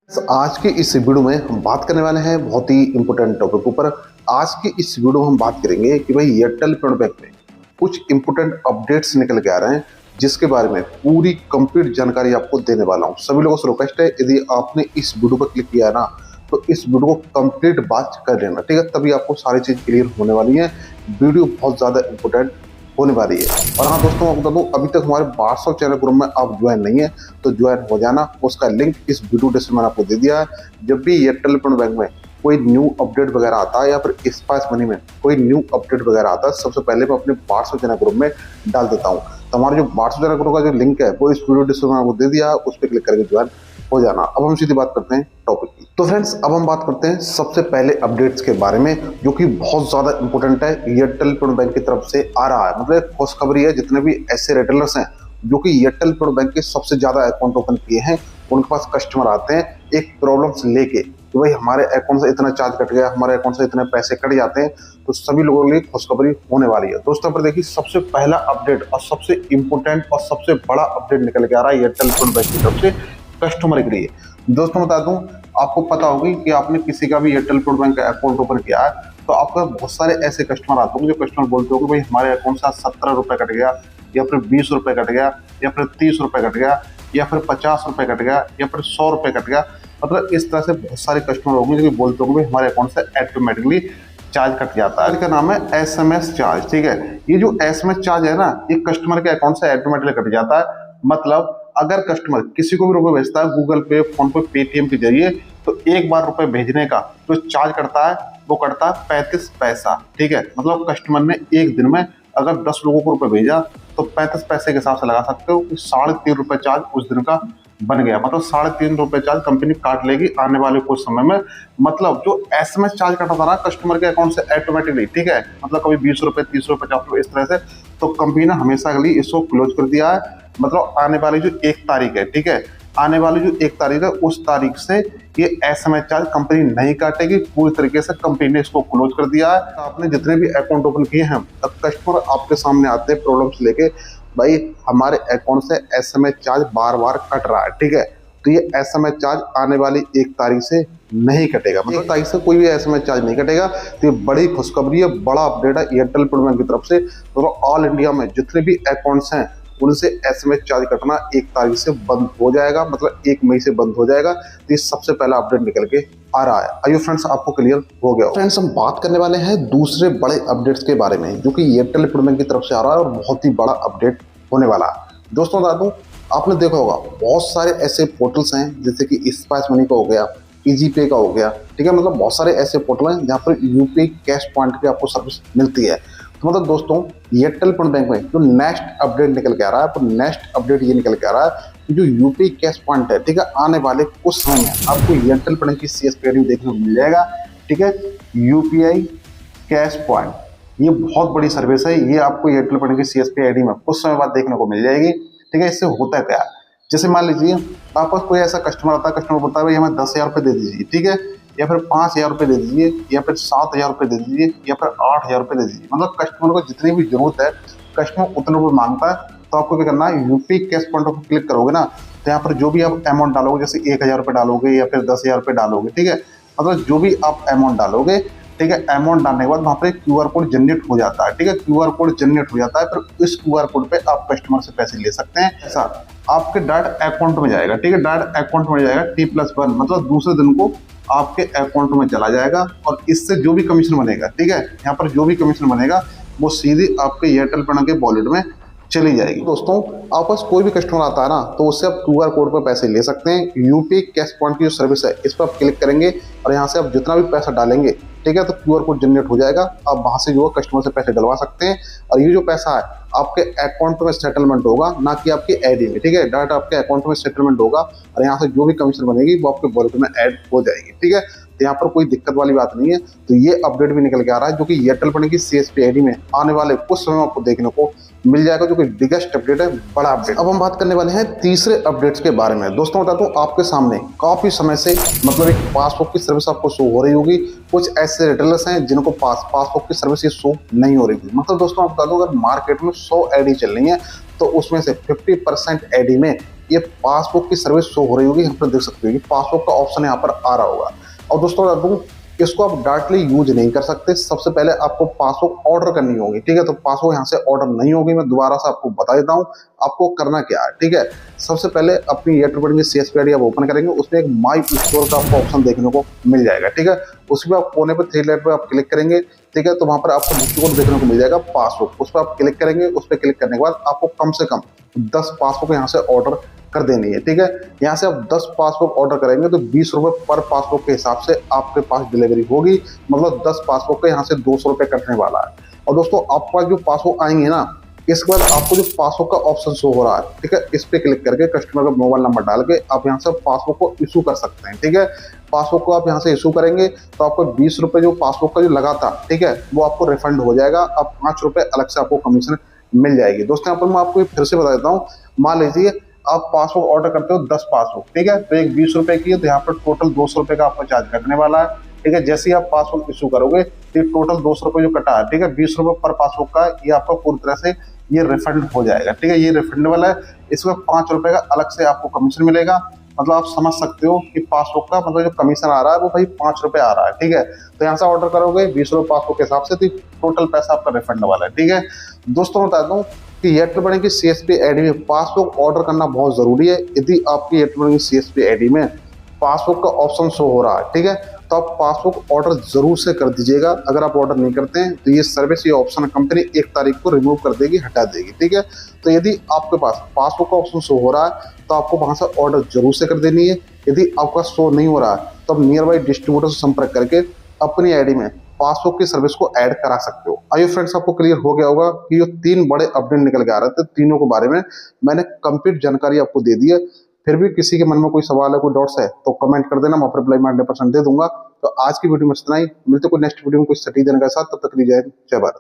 आज के इस वीडियो में हम बात करने वाले हैं बहुत ही इंपोर्टेंट टॉपिक ऊपर। आज के इस वीडियो में हम बात करेंगे कि भाई एयरटेल पेमेंट बैंक में कुछ इंपोर्टेंट अपडेट्स निकल के आ रहे हैं, जिसके बारे में पूरी कंप्लीट जानकारी आपको देने वाला हूं। सभी लोगों से रिक्वेस्ट है, यदि आपने इस वीडियो पर क्लिक किया है ना, तो इस वीडियो को कंप्लीट बात कर लेना, ठीक है। तभी आपको सारी चीज क्लियर होने वाली है। वीडियो बहुत ज्यादा इंपोर्टेंट होने वाली है। और हाँ दोस्तों, मैं बता दूं, अभी तक हमारे 1200 चैनल ग्रुप में आप ज्वाइन नहीं है तो ज्वाइन हो जाना। उसका लिंक इस वीडियो डिस्क्रिप्शन में आपको दे दिया है। जब भी एयरटेल पेमेंट बैंक में कोई न्यू अपडेट वगैरह आता है या फिर स्पाइस मनी में कोई न्यू अपडेट वगैरह आता है, सबसे पहले मैं अपने 1200 चैनल ग्रुप में डाल देता हूँ। तो हमारे जो 1200 चैनल ग्रुप का जो लिंक है वो इस वीडियो डिस्क्रिप्शन में आपको दे दिया है, उस पर क्लिक करके ज्वाइन हो जाना। अब हम सीधी बात करते हैं टॉपिक की। तो फ्रेंड्स, अब हम बात करते हैं सबसे पहले अपडेट्स के बारे में, जो कि बहुत ज्यादा इंपॉर्टेंट है, एयरटेल पेमेंट बैंक की तरफ से आ रहा है। मतलब खुशखबरी है, जितने भी ऐसे रिटेलर्स हैं जो कि एयरटेल पेमेंट बैंक के सबसे ज्यादा अकाउंट ओपन किए हैं, उनके पास कस्टमर आते हैं एक प्रॉब्लम से लेके कि भाई हमारे अकाउंट से इतना चार्ज कट गया, हमारे अकाउंट से इतने पैसे कट जाते हैं, तो सभी लोगों के लिए खुशखबरी होने वाली है। दोस्तों पर देखिए, सबसे पहला अपडेट और सबसे इंपॉर्टेंट और सबसे बड़ा अपडेट निकल के आ रहा है एयरटेल पेमेंट बैंक की तरफ से कस्टमर के लिए। दोस्तों बता दूं, आपको पता होगी कि आपने किसी का भी एयरटेल पेमेंट बैंक का अकाउंट ओपन किया है तो आपका बहुत सारे ऐसे कस्टमर आते होंगे जो कस्टमर बोलते हो कि भाई हमारे अकाउंट से 17 रुपए कट गया, या फिर 20 रुपए कट गया, या फिर 30 रुपए कट गया, या फिर 50 रुपए कट गया, या फिर 100 रुपए कट गया। मतलब इस तरह से बहुत सारे कस्टमर होंगे जो बोलते होंगे हमारे अकाउंट से ऑटोमेटिकली चार्ज कट जाता है। इसका नाम है SMS चार्ज, ठीक है। ये जो SMS चार्ज है ना, ये कस्टमर के अकाउंट से ऑटोमेटिकली कट जाता है। मतलब अगर कस्टमर किसी को भी रुपए भेजता है गूगल पे, फोन पे, पेटीएम के जरिए, तो एक बार रुपए भेजने का जो चार्ज करता है वो करता है 35 पैसा, ठीक है। मतलब कस्टमर ने एक दिन में अगर 10 लोगों को रुपए भेजा तो 35 पैसे के हिसाब से लगा सकते हो कि 3.5 रुपए चार्ज उस दिन का बन गया। मतलब 3.5 रुपए चार्ज कंपनी काट लेगी आने वाले कुछ समय में। मतलब जो SMS चार्ज कटा था ना कस्टमर के अकाउंट से ऑटोमेटिकली, ठीक है, मतलब कभी 20 रुपए, 30 रुपए, 50 रुपए, इस तरह से, तो कंपनी ने हमेशा के लिए इसको क्लोज कर दिया है। मतलब आने वाली जो 1 तारीख है, ठीक है, आने वाली जो 1 तारीख है उस तारीख से ये SMS चार्ज कंपनी नहीं काटेगी। पूरी तरीके से कंपनी ने इसको क्लोज कर दिया है। आपने जितने भी अकाउंट ओपन किए हैं, अब कस्टमर आपके सामने आते हैं प्रॉब्लम से लेके, भाई हमारे अकाउंट से SMS चार्ज बार बार कट रहा है, ठीक है। तो ये SMS चार्ज आने वाली 1 तारीख से नहीं कटेगा। मतलब 1 तारीख से कोई भी SMS चार्ज नहीं कटेगा। तो ये बड़ी खुशखबरी है, बड़ा अपडेट है एयरटेल पेमेंट बैंक की तरफ से। तो ऑल इंडिया में जितने भी अकाउंट्स हैं उनसे SMS चार्ज कटना 1 तारीख से बंद हो जाएगा, मतलब 1 मई से बंद हो जाएगा। तो ये सबसे पहला अपडेट निकल के आ रहा है। आइए फ्रेंड्स, आपको क्लियर हो गया। फ्रेंड्स, हम बात करने वाले हैं दूसरे बड़े अपडेट्स के बारे में, जो कि एयरटेल पेमेंट बैंक की तरफ से आ रहा है और बहुत ही बड़ा अपडेट होने वाला है। दोस्तों बता दूं, आपने देखा होगा बहुत सारे ऐसे पोर्टल्स हैं, जैसे कि स्पाइस मनी का हो गया, इजी पे का हो गया, ठीक है। मतलब बहुत सारे ऐसे पोर्टल हैं जहाँ पर यूपीआई कैश पॉइंट की आपको सर्विस मिलती है। तो मतलब दोस्तों, एयरटेल पेमेंट बैंक में जो नेक्स्ट अपडेट निकल के आ रहा है, तो नेक्स्ट अपडेट ये निकल के आ रहा है कि जो यूपीआई कैश पॉइंट है, ठीक है, आने वाले कुछ समय में आपको एयरटेल पेमेंट की CSP ID देखने को मिल जाएगा, ठीक है। यूपीआई कैश पॉइंट, ये बहुत बड़ी सर्विस है। ये आपको एयरटेल पेमेंट की CSP ID में कुछ समय बाद देखने को मिल जाएगी, ठीक है। इससे होता क्या है, जैसे मान लीजिए आप पास कोई ऐसा कस्टमर आता है, कस्टमर बोलता है भाई हमें 10,000 रुपये दे दीजिए, ठीक है, या फिर 5,000 रुपये दे दीजिए, या फिर 7,000 रुपये दे दीजिए, या फिर 8,000 रुपये दे दीजिए। मतलब कस्टमर को जितनी भी जरूरत है, कस्टमर उतने रुपये मांगता है, तो आपको क्या करना है, यूपीआई कैश पॉइंट पर क्लिक करोगे ना, तो यहाँ पर जो भी आप अमाउंट डालोगे, जैसे 1,000 रुपये डालोगे या फिर 10,000 रुपये डालोगे, ठीक है, मतलब जो भी आप अमाउंट डालोगे, ठीक है, अमाउंट डालने के बाद वहाँ पर QR कोड जनरेट हो जाता है, ठीक है। QR कोड जनरेट हो जाता है, फिर इस QR कोड पे आप कस्टमर से पैसे ले सकते हैं। ऐसा आपके डायरेक्ट अकाउंट में जाएगा, ठीक है, डायरेक्ट अकाउंट में जाएगा T+1, मतलब दूसरे दिन को आपके अकाउंट में चला जाएगा। और इससे जो भी कमीशन बनेगा, ठीक है, यहाँ पर जो भी कमीशन बनेगा वो सीधे आपके एयरटेल पेमेंट के वॉलेट में चली जाएगी। दोस्तों, आप पास कोई भी कस्टमर आता है ना, तो उससे आप QR कोड पर पैसे ले सकते हैं। यूपीआई कैश पॉइंट की जो सर्विस है, इस पर आप क्लिक करेंगे और यहाँ से आप जितना भी पैसा डालेंगे, ठीक है, तो QR कोड जनरेट हो जाएगा। आप वहां से जो है कस्टमर से पैसे डलवा सकते हैं। और ये जो पैसा है आपके अकाउंट में सेटलमेंट होगा, ना कि आपकी ID में, ठीक है। डायरेक्ट आपके अकाउंट में सेटलमेंट होगा और यहाँ से जो भी कमीशन बनेगी वो आपके वॉलेट में ऐड हो जाएगी, ठीक है। तो यहाँ पर कोई दिक्कत वाली बात नहीं है। तो ये अपडेट भी निकल के आ रहा है, जो कि एयरटेल पेमेंट की CSP ID में आने वाले कुछ समय आपको देखने को मिल जाएगा, जो कि बिगेस्ट अपडेट है, बड़ा अपडेट। अब हम बात करने वाले हैं तीसरे अपडेट्स के बारे में। दोस्तों बता दूं, आपके सामने काफी समय से मतलब एक पासबुक की सर्विस आपको शो हो रही होगी। कुछ ऐसे रिटेलर्स हैं जिनको पासबुक की सर्विस ये शो नहीं हो रही थी। मतलब दोस्तों आप बता दूं, अगर मार्केट में 100 ID चल रही है तो उसमें से 50% ID में ये पासबुक की सर्विस शो हो रही होगी, यहाँ पर देख सकते हो कि पासबुक का ऑप्शन यहाँ पर आ रहा होगा। और दोस्तों बता दूं, इसको आप डायरेक्टली यूज नहीं कर सकते, सबसे पहले आपको पासबुक ऑर्डर करनी होगी, ठीक है। तो पासबुक यहाँ से ऑर्डर नहीं होगी, मैं दोबारा से आपको बता देता हूँ आपको करना क्या है, ठीक है। सबसे पहले अपनी एयरटेल पेमेंट की CSP ID आप ओपन करेंगे, उसमें एक माई स्टोर का आपको ऑप्शन देखने को मिल जाएगा, ठीक है। उसमें आप कोने पर 3 लाइन पर आप क्लिक करेंगे, ठीक है। तो वहां पर आपको नीचे कोड देखने को मिल जाएगा पासबुक, उस पर आप क्लिक करेंगे। उस पर क्लिक करने के बाद आपको कम से कम 10 पासबुक यहाँ से ऑर्डर कर देनी है, ठीक है। यहाँ से आप 10 पासबुक ऑर्डर करेंगे तो 20 रुपए पर पासबुक के हिसाब से आपके पास डिलीवरी होगी, मतलब 10 पासबुक का यहाँ से 200 रुपए कटने वाला है। और दोस्तों आपके पास जो पासबुक आएंगे ना, इसके बाद आपको जो पासबुक का ऑप्शन शो हो रहा है, ठीक है, इस पे क्लिक करके कस्टमर का मोबाइल नंबर डाल के आप यहाँ से पासबुक को इशू कर सकते हैं, ठीक है। पासबुक को आप यहाँ से इशू करेंगे तो आपको 20 रुपए जो पासबुक का जो लगा था, ठीक है, वो आपको रिफंड हो जाएगा। अब 5 रुपए अलग से आपको कमीशन मिल जाएगी। दोस्तों यहाँ पर मैं आपको फिर से बता देता हूँ, मान लीजिए आप पासबुक ऑर्डर करते हो 10 पासबुक, ठीक है, तो एक 20 रुपए की है, तो यहाँ पर टोटल 200 रुपए का आपको चार्ज कटने वाला है, ठीक है। जैसे ही आप पासबुक इशू करोगे तो टोटल 200 रुपए जो कटा है, ठीक है, 20 रुपए पर पासबुक का, ये आपको पूरी तरह से ये रिफंड हो जाएगा, ठीक है। ये रिफंड वाला है, इसमें 5 रुपए का अलग से आपको कमीशन मिलेगा। मतलब आप समझ सकते हो कि पासबुक का मतलब जो कमीशन आ रहा है वो भाई 5 रुपए आ रहा है, ठीक है। तो यहाँ से ऑर्डर करोगे 20 रुपए पासबुक के हिसाब से, तो टोटल पैसा आपका रिफंड वाला है, ठीक है। दोस्तों बता दूं कि एयरटेल मनी की CSP ID में पासबुक ऑर्डर करना बहुत जरूरी है। यदि आपकी एयरटेल मनी की CSP ID में पासबुक का ऑप्शन शो हो रहा है, ठीक है, तो आप पासबुक ऑर्डर जरूर से कर दीजिएगा। अगर आप ऑर्डर नहीं करते हैं तो ये सर्विस, ये ऑप्शन कंपनी 1 तारीख को रिमूव कर देगी, हटा देगी, ठीक है। तो यदि आपके पास पासबुक का ऑप्शन शो हो रहा है तो आपको वहां से ऑर्डर जरूर से कर देनी है। यदि आपका शो नहीं हो रहा है तो आप नियर बाई डिस्ट्रीब्यूटर से संपर्क करके अपनी आईडी में पासबुक की सर्विस को ऐड करा सकते हो। आइए फ्रेंड्स, आपको क्लियर हो गया होगा कि ये 3 बड़े अपडेट निकल के आ रहे थे, तीनों के बारे में मैंने कंप्लीट जानकारी आपको दे दी है। फिर भी किसी के मन में कोई सवाल है, कोई डाउट्स है तो कमेंट कर देना, मैं रिप्लाई में 100% दे दूंगा। तो आज की वीडियो में इतना ही, मिलते कोई नेक्स्ट वीडियो में कुछ सटीक जानकारी के साथ, तब तक के लिए जय हिंद, जय भारत।